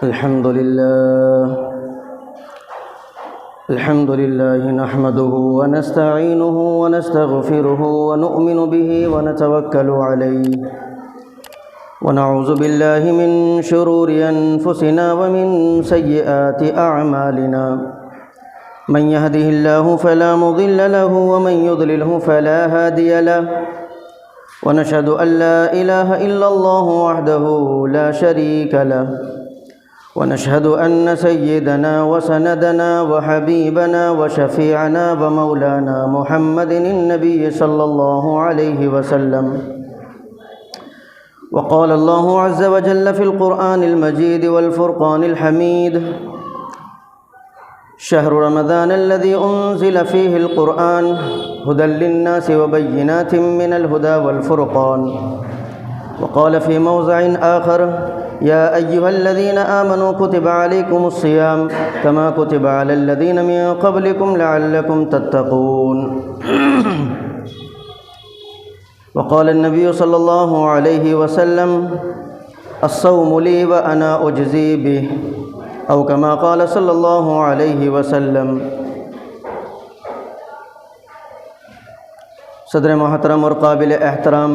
الحمد لله نحمده ونستعينه ونستغفره ونؤمن به ونتوكل عليه ونعوذ بالله من شرور أنفسنا ومن سيئات أعمالنا من يهده الله فلا مضل له ومن يضلله فلا هادي له ونشهد أن لا إله إلا الله وحده لا شريك له ونشهد أن سيدنا وسندنا وحبيبنا وشفيعنا ومولانا محمد النبي صلى الله عليه وسلم وقال الله عز وجل في القرآن المجيد والفرقان الحميد شهر رمضان الذي أنزل فيه القرآن هدى للناس وبينات من الهدى والفرقان وقال في موضع آخر يا أيها الذين آمنوا كتب عليكم الصيام كما كتب على الذين من قبلكم لعلكم تتقون وقال النبي صلى الله عليه وسلم الصوم لي وأنا أجزي به أو كما قال صلی اللہ علیہ وسلم۔ صدر محترم اور قابل احترام،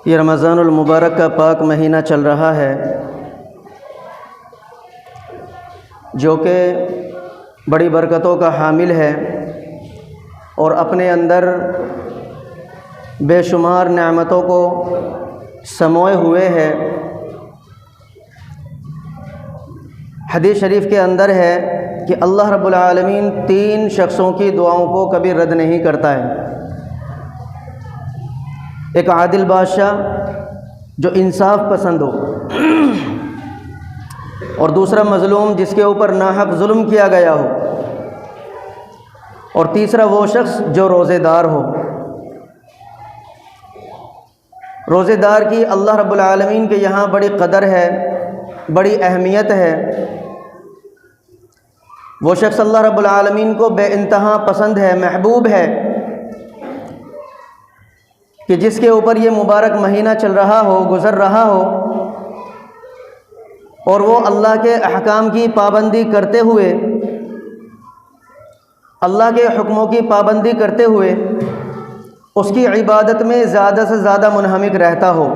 یہ رمضان المبارک کا پاک مہینہ چل رہا ہے جو کہ بڑی برکتوں کا حامل ہے اور اپنے اندر بے شمار نعمتوں کو سموئے ہوئے ہے۔ حدیث شریف کے اندر ہے کہ اللہ رب العالمین 3 شخصوں کی دعاؤں کو کبھی رد نہیں کرتا ہے۔ ایک عادل بادشاہ جو انصاف پسند ہو، اور دوسرا مظلوم جس کے اوپر ناحق ظلم کیا گیا ہو، اور تیسرا وہ شخص جو روزے دار ہو۔ روزے دار کی اللہ رب العالمین کے یہاں بڑی قدر ہے، بڑی اہمیت ہے۔ وہ شخص اللہ رب العالمین کو بے انتہا پسند ہے، محبوب ہے، کہ جس کے اوپر یہ مبارک مہینہ چل رہا ہو، گزر رہا ہو، اور وہ اللہ کے احکام کی پابندی کرتے ہوئے، اللہ کے حکموں کی پابندی کرتے ہوئے اس کی عبادت میں زیادہ سے زیادہ منہمک رہتا ہو۔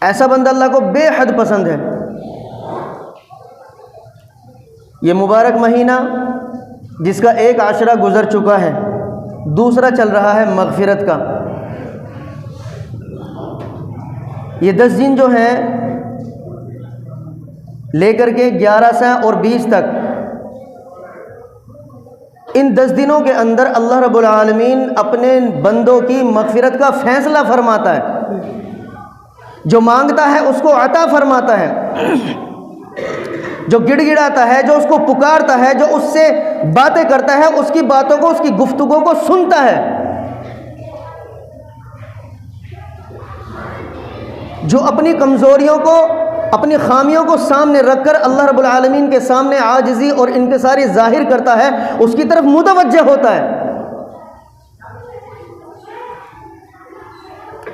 ایسا بندہ اللہ کو بے حد پسند ہے۔ یہ مبارک مہینہ جس کا ایک عشرہ گزر چکا ہے، دوسرا چل رہا ہے مغفرت کا۔ یہ 10 دن جو ہیں لے کر کے 11 سے اور 20 تک، ان 10 دنوں کے اندر اللہ رب العالمین اپنے بندوں کی مغفرت کا فیصلہ فرماتا ہے۔ جو مانگتا ہے اس کو عطا فرماتا ہے، جو گڑ گڑاتا ہے، جو اس کو پکارتا ہے، جو اس سے باتیں کرتا ہے، اس کی باتوں کو، اس کی گفتگو کو سنتا ہے، جو اپنی کمزوریوں کو، اپنی خامیوں کو سامنے رکھ کر اللہ رب العالمین کے سامنے عاجزی اور انکساری ظاہر کرتا ہے، اس کی طرف متوجہ ہوتا ہے۔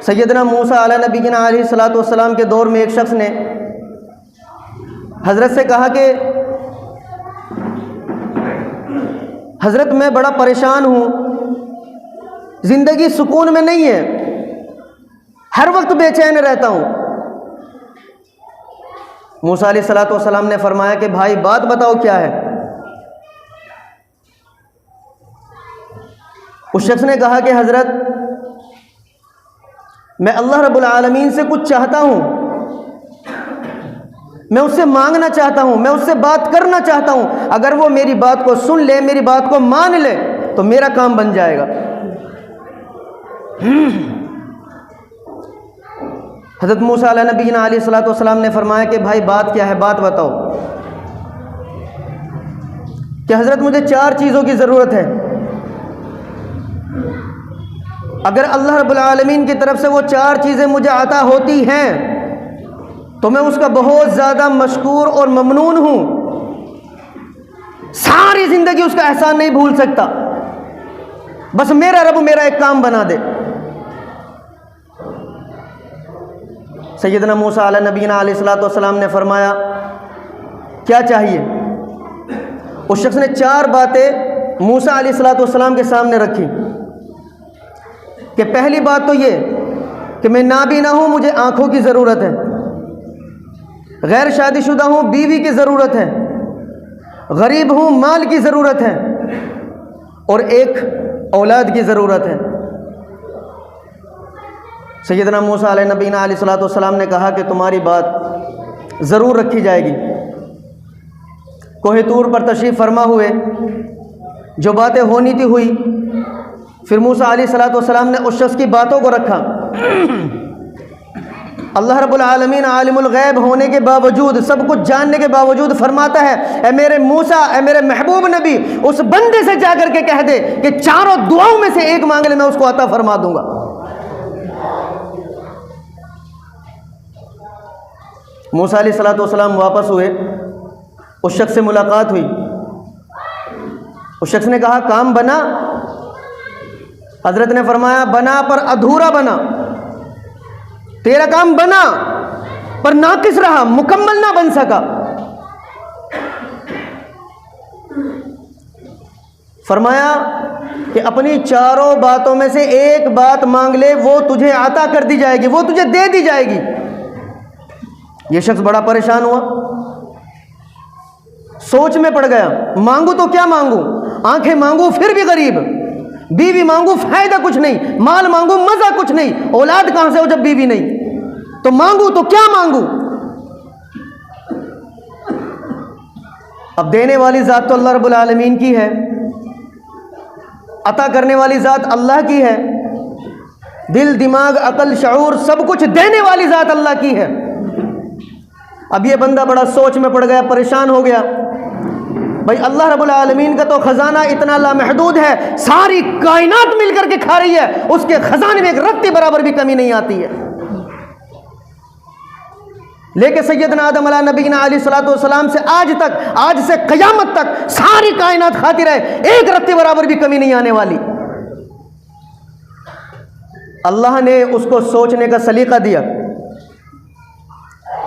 سیدنا موسیٰ علیہ نبینا علیہ الصلوۃ والسلام کے دور میں ایک شخص نے حضرت سے کہا کہ حضرت میں بڑا پریشان ہوں، زندگی سکون میں نہیں ہے، ہر وقت بے چین رہتا ہوں۔ موسیٰ علیہ الصلوۃ والسلام نے فرمایا کہ بھائی بات بتاؤ کیا ہے؟ اس شخص نے کہا کہ حضرت میں اللہ رب العالمین سے کچھ چاہتا ہوں، میں اس سے مانگنا چاہتا ہوں، میں اس سے بات کرنا چاہتا ہوں، اگر وہ میری بات کو سن لے، میری بات کو مان لے تو میرا کام بن جائے گا۔ حضرت موسیٰ علیہ نبینا علیہ الصلوۃ والسلام نے فرمایا کہ بھائی بات کیا ہے، بات بتاؤ۔ کہ حضرت مجھے 4 چیزوں کی ضرورت ہے، اگر اللہ رب العالمین کی طرف سے وہ 4 چیزیں مجھے عطا ہوتی ہیں تو میں اس کا بہت زیادہ مشکور اور ممنون ہوں، ساری زندگی اس کا احسان نہیں بھول سکتا، بس میرا رب میرا ایک کام بنا دے۔ سیدنا موسیٰ علیہ نبینا علیہ الصلوۃ والسلام نے فرمایا کیا چاہیے؟ اس شخص نے 4 باتیں موسیٰ علیہ الصلوۃ والسلام کے سامنے رکھی کہ پہلی بات تو یہ کہ میں نابینا ہوں، مجھے آنکھوں کی ضرورت ہے، غیر شادی شدہ ہوں، بیوی کی ضرورت ہے، غریب ہوں، مال کی ضرورت ہے، اور ایک اولاد کی ضرورت ہے۔ سیدنا موسیٰ علیہ نبینا علیہ الصلوۃ والسلام نے کہا کہ تمہاری بات ضرور رکھی جائے گی۔ کوہ طور پر تشریف فرما ہوئے، جو باتیں ہونی تھی ہوئی، پھر موسیٰ علیہ الصلوۃ والسلام نے اس شخص کی باتوں کو رکھا۔ اللہ رب العالمین عالم الغیب ہونے کے باوجود، سب کچھ جاننے کے باوجود فرماتا ہے اے میرے موسیٰ، اے میرے محبوب نبی، اس بندے سے جا کر کے کہہ دے کہ 4 دعاؤں میں سے ایک مانگ لے، میں اس کو عطا فرما دوں گا۔ موسیٰ علیہ الصلوۃ والسلام واپس ہوئے، اس شخص سے ملاقات ہوئی، اس شخص نے کہا کام بنا؟ حضرت نے فرمایا بنا پر ادھورا بنا، تیرا کام بنا پر ناقص رہا، مکمل نہ بن سکا۔ فرمایا کہ اپنی 4 باتوں میں سے ایک بات مانگ لے، وہ تجھے عطا کر دی جائے گی، وہ تجھے دے دی جائے گی۔ یہ شخص بڑا پریشان ہوا، سوچ میں پڑ گیا، مانگوں تو کیا مانگوں؟ آنکھیں مانگوں پھر بھی غریب، بیوی مانگوں فائدہ کچھ نہیں، مال مانگوں مزہ کچھ نہیں، اولاد کہاں سے ہو جب بیوی نہیں؟ تو مانگوں تو کیا مانگوں؟ اب دینے والی ذات تو اللہ رب العالمین کی ہے، عطا کرنے والی ذات اللہ کی ہے، دل دماغ عقل شعور سب کچھ دینے والی ذات اللہ کی ہے۔ اب یہ بندہ بڑا سوچ میں پڑ گیا، پریشان ہو گیا۔ بھائی اللہ رب العالمین کا تو خزانہ اتنا لامحدود ہے، ساری کائنات مل کر کے کھا رہی ہے، اس کے خزانے میں ایک رتی برابر بھی کمی نہیں آتی ہے، لیکن سیدنا آدم علیہ نبینا علیہ الصلوۃ والسلام سے آج تک، آج سے قیامت تک ساری کائنات کھاتی رہے، ایک رتی برابر بھی کمی نہیں آنے والی۔ اللہ نے اس کو سوچنے کا سلیقہ دیا،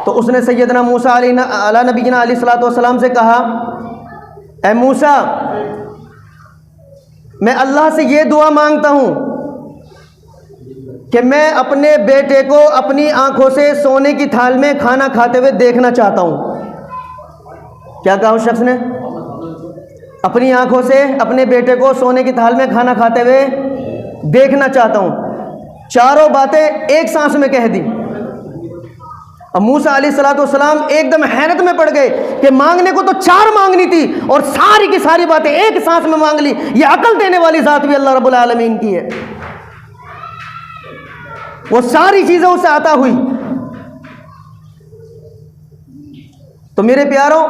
تو اس نے سیدنا موسیٰ علیہ نبینا علیہ الصلوۃ والسلام سے کہا اے موسیٰ، میں اللہ سے یہ دعا مانگتا ہوں کہ میں اپنے بیٹے کو اپنی آنکھوں سے سونے کی تھال میں کھانا کھاتے ہوئے دیکھنا چاہتا ہوں۔ کیا کہا اس شخص نے؟ اپنی آنکھوں سے اپنے بیٹے کو سونے کی تھال میں کھانا کھاتے ہوئے دیکھنا چاہتا ہوں۔ 4 باتیں ایک سانس میں کہہ دی۔ اب موسیٰ علیہ الصلوۃ والسلام ایک دم حیرت میں پڑ گئے کہ مانگنے کو تو 4 مانگنی تھی اور ساری کی ساری باتیں ایک سانس میں مانگ لی۔ یہ عقل دینے والی ذات بھی اللہ رب العالمین کی ہے، وہ ساری چیزیں اسے عطا ہوئی۔ تو میرے پیاروں،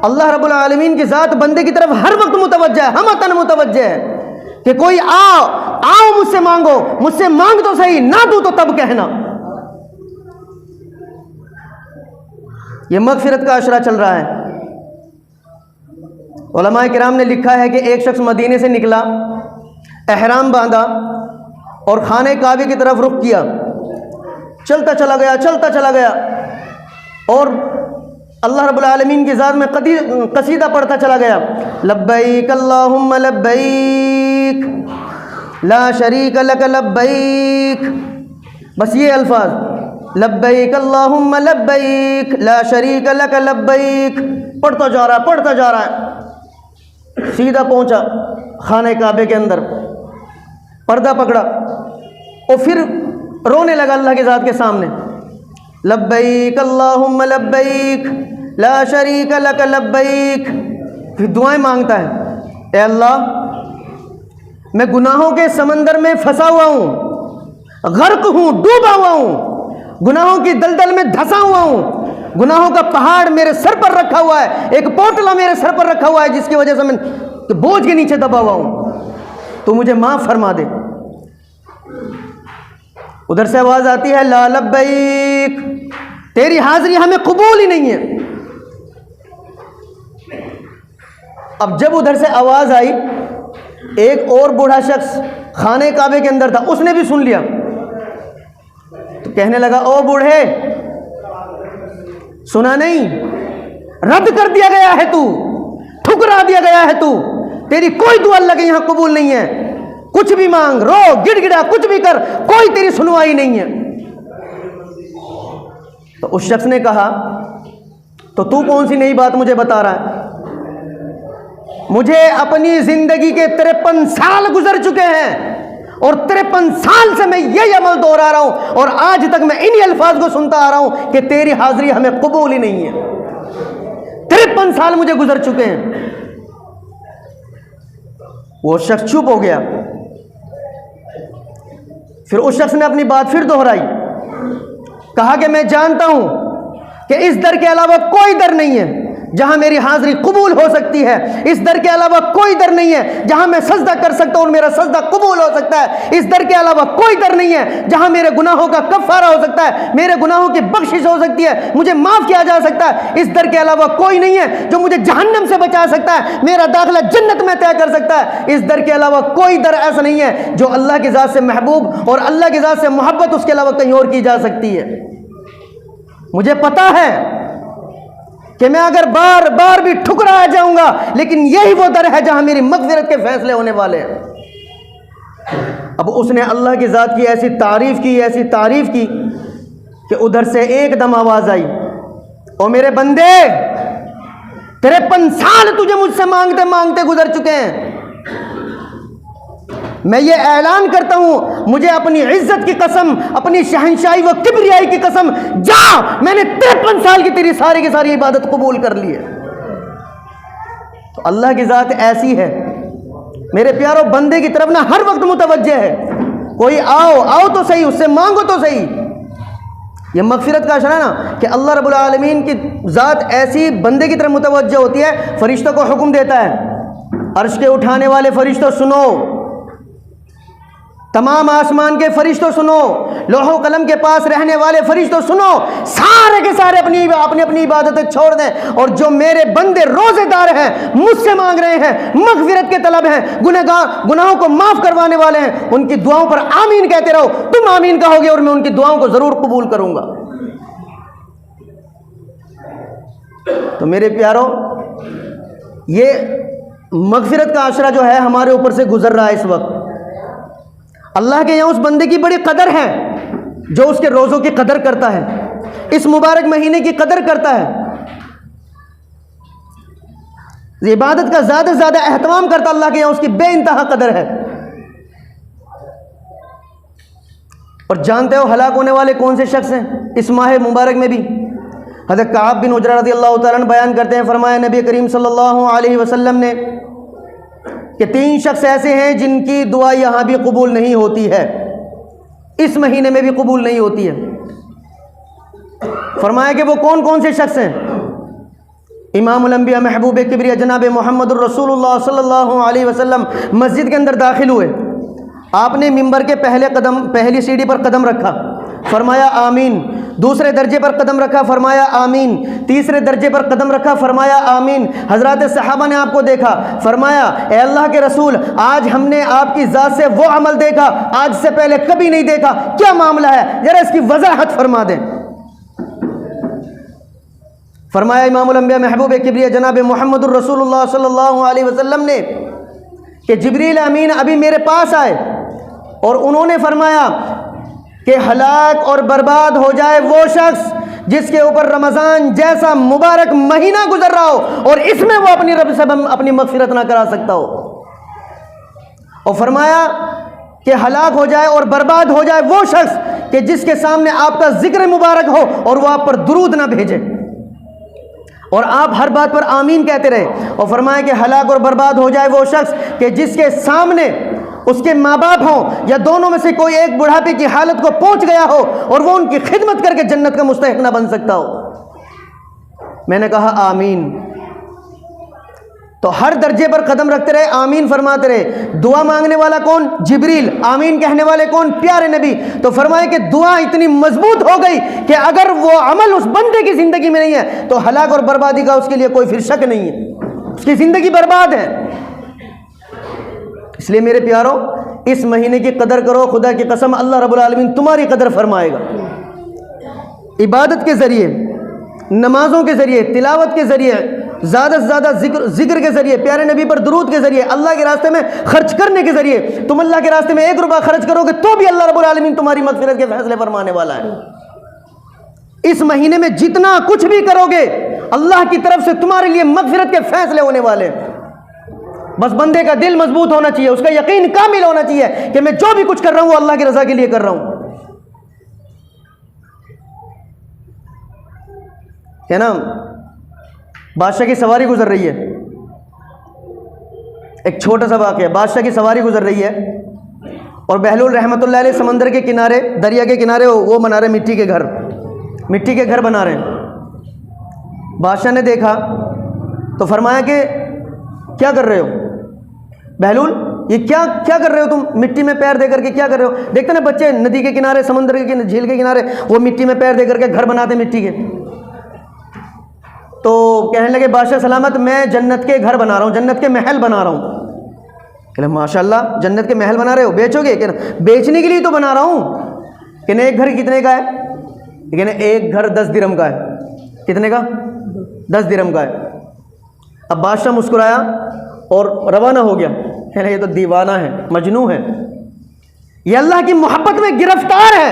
اللہ رب العالمین کی ذات بندے کی طرف ہر وقت متوجہ ہے، ہمتن متوجہ ہے کہ کوئی آؤ مجھ سے مانگو، مجھ سے مانگ تو صحیح، نہ دوں تو تب کہنا۔ یہ مغفرت کا عشرہ چل رہا ہے۔ علماء کرام نے لکھا ہے کہ ایک شخص مدینے سے نکلا، احرام باندھا اور خانہ کعبے کی طرف رخ کیا، چلتا چلا گیا اور اللہ رب العالمین کی ذات میں قصیدہ پڑھتا چلا گیا، لبیک اللہم لبیک لا شریک لک لبیک، بس یہ الفاظ، لبیک اللہم لبیک لا شریک لک لبیک، پڑھتا جا رہا ہے، سیدھا پہنچا خانہ کعبے کے اندر، پردہ پکڑا اور پھر رونے لگا اللہ کی ذات کے سامنے، لبیک اللہم لبیک لا شریک لک لبیک۔ پھر دعائیں مانگتا ہے، اے اللہ میں گناہوں کے سمندر میں پھنسا ہوا ہوں، غرق ہوں، ڈوبا ہوا ہوں، گناہوں کی دلدل میں دھسا ہوا ہوں، گناہوں کا پہاڑ میرے سر پر رکھا ہوا ہے، ایک پوٹلا میرے سر پر رکھا ہوا ہے جس کی وجہ سے میں بوجھ کے نیچے دبا ہوا ہوں، تو مجھے معاف فرما دے۔ ادھر سے آواز آتی ہے، لا لبیک، تیری حاضری ہمیں قبول ہی نہیں ہے۔ اب جب ادھر سے آواز آئی، ایک اور بوڑھا شخص خانہ کعبے کے اندر تھا، اس نے بھی سن لیا تو کہنے لگا، او بوڑھے سنا نہیں؟ رد کر دیا گیا ہے، تو ٹھکرا دیا گیا ہے، تو تیری کوئی دعا اللہ کے یہاں قبول نہیں ہے. کچھ بھی مانگ، رو، گڑ گڑا، کچھ بھی کر، کوئی تیری سنوائی نہیں ہے. تو اس شخص نے کہا تو کون سی نئی بات مجھے بتا رہا ہے؟ مجھے اپنی زندگی کے 53 سال گزر چکے ہیں اور 53 سال سے میں یہی عمل دہرا رہا ہوں اور آج تک میں انہی الفاظ کو سنتا آ رہا ہوں کہ تیری حاضری ہمیں قبول ہی نہیں ہے. 53 سال مجھے گزر چکے ہیں. وہ شخص چپ ہو گیا. پھر اس شخص نے اپنی بات پھر دہرائی. کہا کہ میں جانتا ہوں کہ اس در کے علاوہ کوئی در نہیں ہے جہاں میری حاضری قبول ہو سکتی ہے. اس در کے علاوہ کوئی در نہیں ہے جہاں میں سجدہ کر سکتا ہوں اور میرا سجدہ قبول ہو سکتا ہے. اس در کے علاوہ کوئی در نہیں ہے جہاں میرے گناہوں کا کفارہ ہو سکتا ہے، میرے گناہوں کی بخشش ہو سکتی ہے، مجھے معاف کیا جا سکتا ہے. اس در کے علاوہ کوئی نہیں ہے جو مجھے جہنم سے بچا سکتا ہے، میرا داخلہ جنت میں طے کر سکتا ہے. اس در کے علاوہ کوئی در ایسا نہیں ہے جو اللہ کی ذات سے محبوب اور اللہ کی ذات سے محبت اس کے علاوہ کہیں اور کی جا سکتی ہے. مجھے پتا ہے کہ میں اگر بار بار بھی ٹھکرایا جاؤں گا، لیکن یہی وہ در ہے جہاں میری مغفرت کے فیصلے ہونے والے ہیں. اب اس نے اللہ کی ذات کی ایسی تعریف کی کہ ادھر سے ایک دم آواز آئی، او میرے بندے، 53 سال تجھے مجھ سے مانگتے مانگتے گزر چکے ہیں. میں یہ اعلان کرتا ہوں، مجھے اپنی عزت کی قسم، اپنی شہنشاہی و کبریائی کی قسم، جا، میں نے 53 سال کی تیری ساری کی ساری عبادت قبول کر لی ہے. تو اللہ کی ذات ایسی ہے میرے پیارو، بندے کی طرف نہ ہر وقت متوجہ ہے. کوئی آؤ تو صحیح، اس سے مانگو تو صحیح. یہ مغفرت کا اشارہ ہے نا کہ اللہ رب العالمین کی ذات ایسی بندے کی طرف متوجہ ہوتی ہے. فرشتوں کو حکم دیتا ہے، عرش کے اٹھانے والے فرشتوں سنو، تمام آسمان کے فرشتوں سنو، لوح و قلم کے پاس رہنے والے فرشتوں سنو، سارے کے سارے اپنی عبادتیں چھوڑ دیں اور جو میرے بندے روزے دار ہیں، مجھ سے مانگ رہے ہیں، مغفرت کے طلب ہیں، گناہوں کو معاف کروانے والے ہیں، ان کی دعاؤں پر آمین کہتے رہو. تم آمین کہو گے اور میں ان کی دعاؤں کو ضرور قبول کروں گا. تو میرے پیارو، یہ مغفرت کا عشرہ جو ہے ہمارے اوپر سے گزر رہا ہے اس وقت. اللہ کے یہاں اس بندے کی بڑی قدر ہے جو اس کے روزوں کی قدر کرتا ہے، اس مبارک مہینے کی قدر کرتا ہے، عبادت کا زیادہ سے زیادہ اہتمام کرتا. اللہ کے یہاں اس کی بے انتہا قدر ہے. اور جانتے ہو ہلاک ہونے والے کون سے شخص ہیں اس ماہ مبارک میں بھی؟ حضرت کعب بن عجرہ رضی اللہ تعالیٰ عنہ بیان کرتے ہیں، فرمایا نبی کریم صلی اللہ علیہ وسلم نے کہ 3 شخص ایسے ہیں جن کی دعا یہاں بھی قبول نہیں ہوتی ہے، اس مہینے میں بھی قبول نہیں ہوتی ہے. فرمایا کہ وہ کون سے شخص ہیں؟ امام الانبیاء محبوب کبریہ جناب محمد الرسول اللہ صلی اللہ علیہ وسلم مسجد کے اندر داخل ہوئے. آپ نے ممبر کے پہلی سیڑھی پر قدم رکھا، فرمایا آمین. دوسرے درجے پر قدم رکھا، فرمایا آمین. تیسرے درجے پر قدم رکھا، فرمایا آمین. حضرات صحابہ نے آپ کو دیکھا، فرمایا اے اللہ کے رسول، آج ہم نے آپ کی ذات سے وہ عمل دیکھا آج سے پہلے کبھی نہیں دیکھا، کیا معاملہ ہے؟ ذرا اس کی وضاحت فرما دیں. فرمایا امام الانبیاء محبوب کبریہ جناب محمد الرسول اللہ صلی اللہ علیہ وسلم نے کہ جبریل امین ابھی میرے پاس آئے اور انہوں نے فرمایا کہ ہلاک اور برباد ہو جائے وہ شخص جس کے اوپر رمضان جیسا مبارک مہینہ گزر رہا ہو اور اس میں وہ اپنی رب سے اپنی مغفرت نہ کرا سکتا ہو. اور فرمایا کہ ہلاک ہو جائے اور برباد ہو جائے وہ شخص کہ جس کے سامنے آپ کا ذکر مبارک ہو اور وہ آپ پر درود نہ بھیجے اور آپ ہر بات پر آمین کہتے رہے. اور فرمایا کہ ہلاک اور برباد ہو جائے وہ شخص کہ جس کے سامنے اس کے ماں باپ ہوں یا دونوں میں سے کوئی ایک بڑھاپے کی حالت کو پہنچ گیا ہو اور وہ ان کی خدمت کر کے جنت کا مستحق نہ بن سکتا ہو. میں نے کہا آمین. تو ہر درجے پر قدم رکھتے رہے، آمین فرماتے رہے. دعا مانگنے والا کون؟ جبریل. آمین کہنے والے کون؟ پیارے نبی. تو فرمائے کہ دعا اتنی مضبوط ہو گئی کہ اگر وہ عمل اس بندے کی زندگی میں نہیں ہے تو ہلاک اور بربادی کا اس کے لیے کوئی پھر شک نہیں ہے، اس کی زندگی برباد ہے. اس لیے میرے پیارو، اس مہینے کی قدر کرو. خدا کی قسم اللہ رب العالمین تمہاری قدر فرمائے گا. عبادت کے ذریعے نمازوں کے ذریعے، تلاوت کے ذریعے، زیادہ سے زیادہ ذکر کے ذریعے، پیارے نبی پر درود کے ذریعے، اللہ کے راستے میں خرچ کرنے کے ذریعے، تم اللہ کے راستے میں 1 روپیہ خرچ کرو گے تو بھی اللہ رب العالمین تمہاری مغفرت کے فیصلے فرمانے والا ہے۔ اس مہینے میں جتنا کچھ بھی کرو گے اللہ کی طرف سے تمہارے لیے مغفرت کے فیصلے ہونے والے ہیں۔ بس بندے کا دل مضبوط ہونا چاہیے، اس کا یقین کامل ہونا چاہیے کہ میں جو بھی کچھ کر رہا ہوں وہ اللہ کی رضا کے لیے کر رہا ہوں، ہے نا۔ بادشاہ کی سواری گزر رہی ہے، ایک چھوٹا سا واقعہ، بادشاہ کی سواری گزر رہی ہے اور بہلول رحمۃ اللہ علیہ سمندر کے کنارے، دریا کے کنارے وہ بنا رہے مٹی کے گھر بنا رہے ہیں۔ بادشاہ نے دیکھا تو فرمایا کہ کیا کر رہے ہو بہلول، یہ کیا کر رہے ہو تم، مٹی میں پیر دے کر کے کیا کر رہے ہو؟ دیکھتے نا بچے ندی کے کنارے، سمندر کے جھیل کے کنارے وہ مٹی میں پیر دے کر کے گھر بناتے مٹی کے۔ تو کہنے لگے بادشاہ سلامت، میں جنت کے گھر بنا رہا ہوں، جنت کے محل بنا رہا ہوں۔ کہ ماشاء اللہ جنت کے محل بنا رہے ہو، بیچو گے؟ کہ بیچنے کے لیے تو بنا رہا ہوں۔ کہ ایک گھر کتنے کا ہے؟ لیکن ایک گھر 10 درہم کا ہے۔ کتنے کا؟ 10 درہم کا ہے۔ اب بادشاہ مسکرایا اور روانہ ہو گیا، یہ تو دیوانہ ہے، مجنون ہے، یہ اللہ کی محبت میں گرفتار ہے۔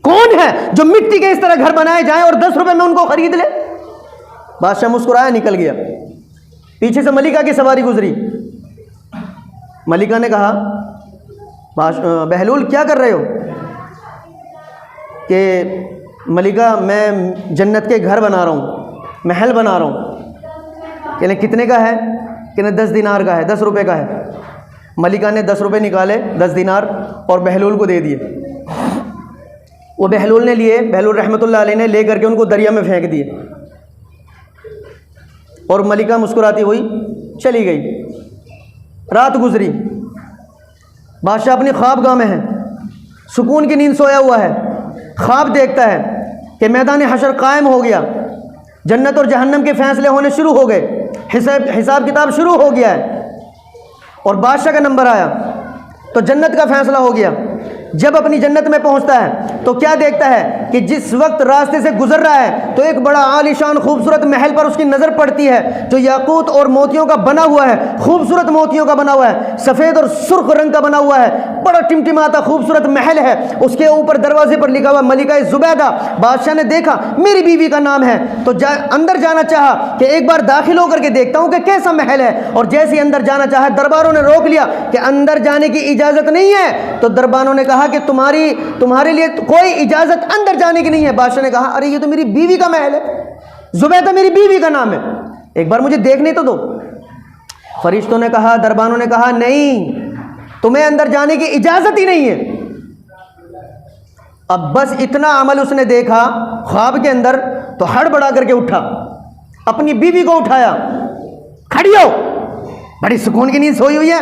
کون ہے جو مٹی کے اس طرح گھر بنائے جائیں اور 10 روپے میں ان کو خرید لے؟ بادشاہ مسکرایا، نکل گیا۔ پیچھے سے ملکہ کی سواری گزری، ملکہ نے کہا بہلول کیا کر رہے ہو؟ کہ ملکہ میں جنت کے گھر بنا رہا ہوں، محل بنا رہا ہوں۔ کہ کتنے کا ہے؟ کہ 10 دینار کا ہے، 10 روپے کا ہے۔ ملکہ نے 10 روپے نکالے، 10 دینار، اور بہلول کو دے دیے۔ وہ بہلول نے لیے، بہلول رحمۃ اللہ علیہ نے لے کر کے ان کو دریا میں پھینک دیے، اور ملکہ مسکراتی ہوئی چلی گئی۔ رات گزری، بادشاہ اپنی خواب گاہ میں ہے، سکون کی نیند سویا ہوا ہے، خواب دیکھتا ہے کہ میدان حشر قائم ہو گیا، جنت اور جہنم کے فیصلے ہونے شروع ہو گئے، حساب کتاب شروع ہو گیا ہے، اور بادشاہ کا نمبر آیا تو جنت کا فیصلہ ہو گیا۔ جب اپنی جنت میں پہنچتا ہے تو کیا دیکھتا ہے کہ جس وقت راستے سے گزر رہا ہے تو ایک بڑا عالی شان خوبصورت محل پر اس کی نظر پڑتی ہے، جو یاقوت اور موتیوں کا بنا ہوا ہے، خوبصورت موتیوں کا بنا ہوا ہے، سفید اور سرخ رنگ کا بنا ہوا ہے، بڑا ٹمٹماتا خوبصورت محل ہے۔ اس کے اوپر دروازے پر لکھا ہوا ملکہ زبیدہ۔ بادشاہ نے دیکھا میری بیوی کا نام ہے تو اندر جانا چاہا کہ ایک بار داخل ہو کر کے دیکھتا ہوں کہ کیسا محل ہے، اور جیسے اندر جانا چاہا درباروں نے روک لیا کہ اندر جانے کی اجازت نہیں ہے۔ تو دربانوں نے کہا کہ تمہارے لیے کوئی اجازت اندر جانے کی نہیں ہے۔ بادشاہ نے کہا ارے یہ تو میری بیوی کا محل ہے، زبیدہ میری بیوی کا نام ہے، ایک بار مجھے دیکھنے تو دو۔ فرشتوں نے کہا، دربانوں نے کہا نہیں، تمہیں اندر جانے کی اجازت ہی نہیں ہے۔ اب بس اتنا عمل اس نے دیکھا خواب کے اندر تو ہڑبڑا کر کے اٹھا، اپنی بیوی کو اٹھایا، کھڑی ہو، بڑی سکون کی نیند سوئی ہوئی ہے،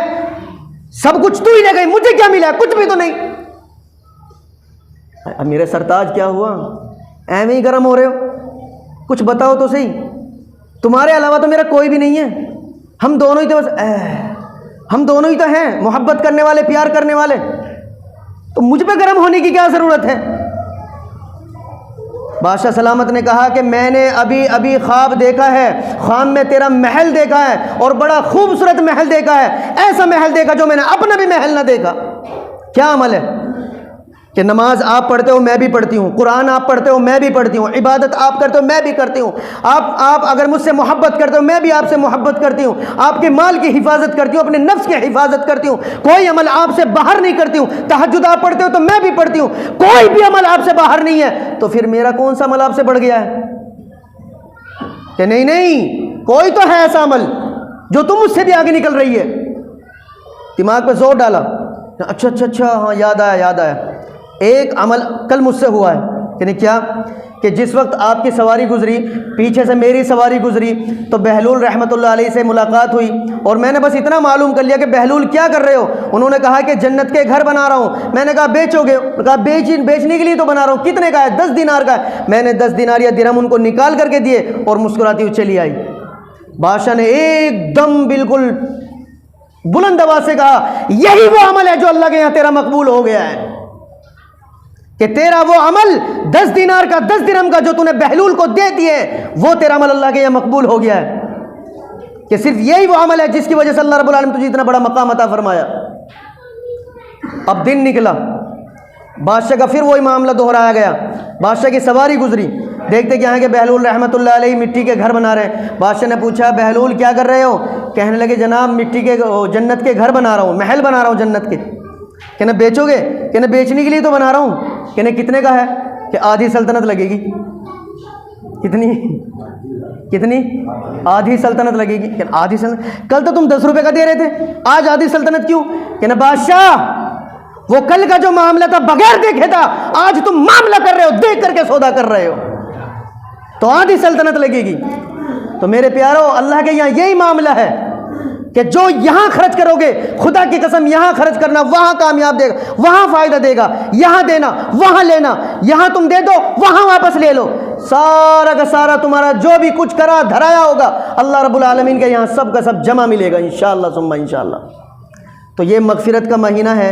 سب کچھ تو ہی لے گئی، مجھے کیا ملا؟ کچھ بھی تو نہیں۔ اب میرے سرتاج کیا ہوا؟ ایویں ہی گرم ہو رہے ہو، کچھ بتاؤ تو صحیح، تمہارے علاوہ تو میرا کوئی بھی نہیں ہے، ہم دونوں ہی تو بس ہم دونوں ہی تو ہیں محبت کرنے والے، پیار کرنے والے، تو مجھ پہ گرم ہونے کی کیا ضرورت ہے؟ بادشاہ سلامت نے کہا کہ میں نے ابھی خواب دیکھا ہے، خواب میں تیرا محل دیکھا ہے، اور بڑا خوبصورت محل دیکھا ہے، ایسا محل دیکھا جو میں نے اپنا بھی محل نہ دیکھا۔ کیا عمل ہے کہ نماز آپ پڑھتے ہو میں بھی پڑھتی ہوں، قرآن آپ پڑھتے ہو میں بھی پڑھتی ہوں، عبادت آپ کرتے ہو میں بھی کرتی ہوں، آپ اگر مجھ سے محبت کرتے ہو میں بھی آپ سے محبت کرتی ہوں، آپ کے مال کی حفاظت کرتی ہوں، اپنے نفس کی حفاظت کرتی ہوں، کوئی عمل آپ سے باہر نہیں کرتی ہوں، تہجد آپ پڑھتے ہو تو میں بھی پڑھتی ہوں، کوئی بھی عمل آپ سے باہر نہیں ہے، تو پھر میرا کون سا عمل آپ سے بڑھ گیا ہے؟ کہ نہیں کوئی تو ہے ایسا عمل جو تم مجھ سے بھی آگے نکل رہی ہے۔ دماغ پہ زور ڈالا، اچھا ہاں یاد آیا، ایک عمل کل مجھ سے ہوا ہے۔ یعنی کیا؟ کہ جس وقت آپ کی سواری گزری، پیچھے سے میری سواری گزری، تو بہلول رحمۃ اللہ علیہ سے ملاقات ہوئی، اور میں نے بس اتنا معلوم کر لیا کہ بہلول کیا کر رہے ہو؟ انہوں نے کہا کہ جنت کے گھر بنا رہا ہوں۔ میں نے کہا بیچو گے؟ کہا بیچنے کے لیے تو بنا رہا ہوں۔ کتنے کا ہے؟ 10 دینار کا ہے۔ میں نے 10 دینار یا درہم ان کو نکال کر کے دیے اور مسکراتی ہوئی چلی آئی۔ بادشاہ نے ایک دم بالکل بلند آواز سے کہا یہی وہ عمل ہے جو اللہ کے یہاں تیرا مقبول ہو گیا ہے۔ کہ تیرا وہ عمل 10 دینار کا 10 درہم کا جو تو نے بہلول کو دے دیے وہ تیرا عمل اللہ کے یہاں مقبول ہو گیا ہے، کہ صرف یہی وہ عمل ہے جس کی وجہ سے اللہ رب العالمین تجھے اتنا بڑا مقام عطا فرمایا۔ اب دن نکلا، بادشاہ کا پھر وہی معاملہ دہرایا گیا، بادشاہ کی سواری گزری، دیکھتے کہ یہاں کے بہلول رحمۃ اللہ علیہ مٹی کے گھر بنا رہے ہیں۔ بادشاہ نے پوچھا بہلول کیا کر رہے ہو؟ کہنے لگے جناب مٹی کے جنت کے گھر بنا رہا ہوں، محل بنا رہا ہوں جنت کے۔ کہنا بیچو گے؟ کہنا بیچنے کے لیے تو بنا رہا ہوں۔ کہنا کتنے کا ہے؟ کہ آدھی سلطنت لگے گی۔ کتنی؟ آدھی سلطنت لگے گی۔ کہ آدھی سلطنت؟ کل تو تم 10 روپے کا دے رہے تھے، آج آدھی سلطنت کیوں؟ کہنا بادشاہ وہ کل کا جو معاملہ تھا بغیر دیکھے تھا، آج تم معاملہ کر رہے ہو، دیکھ کر کے سودا کر رہے ہو، تو آدھی سلطنت لگے گی۔ تو میرے پیارو اللہ کے یہاں یہی معاملہ ہے کہ جو یہاں خرچ کرو گے، خدا کی قسم یہاں خرچ کرنا وہاں کامیاب دے گا، وہاں فائدہ دے گا، یہاں دینا وہاں لینا، یہاں تم دے دو وہاں واپس لے لو، سارا کا سارا تمہارا جو بھی کچھ کرا دھرایا ہوگا اللہ رب العالمین کے یہاں سب کا سب جمع ملے گا انشاءاللہ ثم انشاءاللہ۔ تو یہ مغفرت کا مہینہ ہے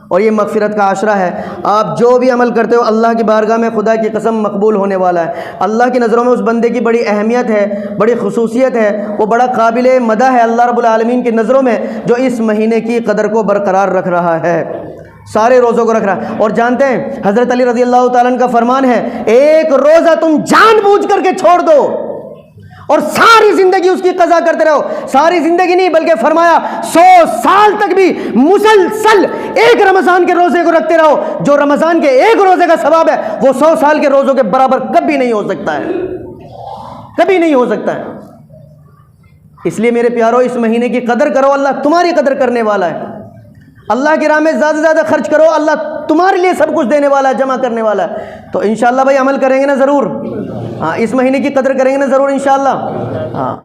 اور یہ مغفرت کا عشرہ ہے۔ آپ جو بھی عمل کرتے ہو اللہ کی بارگاہ میں خدا کی قسم مقبول ہونے والا ہے۔ اللہ کی نظروں میں اس بندے کی بڑی اہمیت ہے، بڑی خصوصیت ہے، وہ بڑا قابل مدح ہے اللہ رب العالمین کی نظروں میں جو اس مہینے کی قدر کو برقرار رکھ رہا ہے، سارے روزوں کو رکھ رہا ہے۔ اور جانتے ہیں حضرت علی رضی اللہ تعالیٰ عنہ کا فرمان ہے، ایک روزہ تم جان بوجھ کر کے چھوڑ دو اور ساری زندگی اس کی قضا کرتے رہو، ساری زندگی نہیں بلکہ فرمایا 100 سال تک بھی مسلسل ایک رمضان کے روزے کو رکھتے رہو، جو رمضان کے ایک روزے کا ثواب ہے وہ 100 سال کے روزوں کے برابر کبھی نہیں ہو سکتا ہے، کبھی نہیں ہو سکتا ہے۔ اس لیے میرے پیارو اس مہینے کی قدر کرو، اللہ تمہاری قدر کرنے والا ہے۔ اللہ کی راہ میں زیادہ سے زیادہ خرچ کرو، اللہ تمہارے لیے سب کچھ دینے والا ہے، جمع کرنے والا ہے۔ تو انشاءاللہ بھائی عمل کریں گے نا ضرور، ہاں اس مہینے کی قدر کریں گے نا ضرور انشاءاللہ، ہاں۔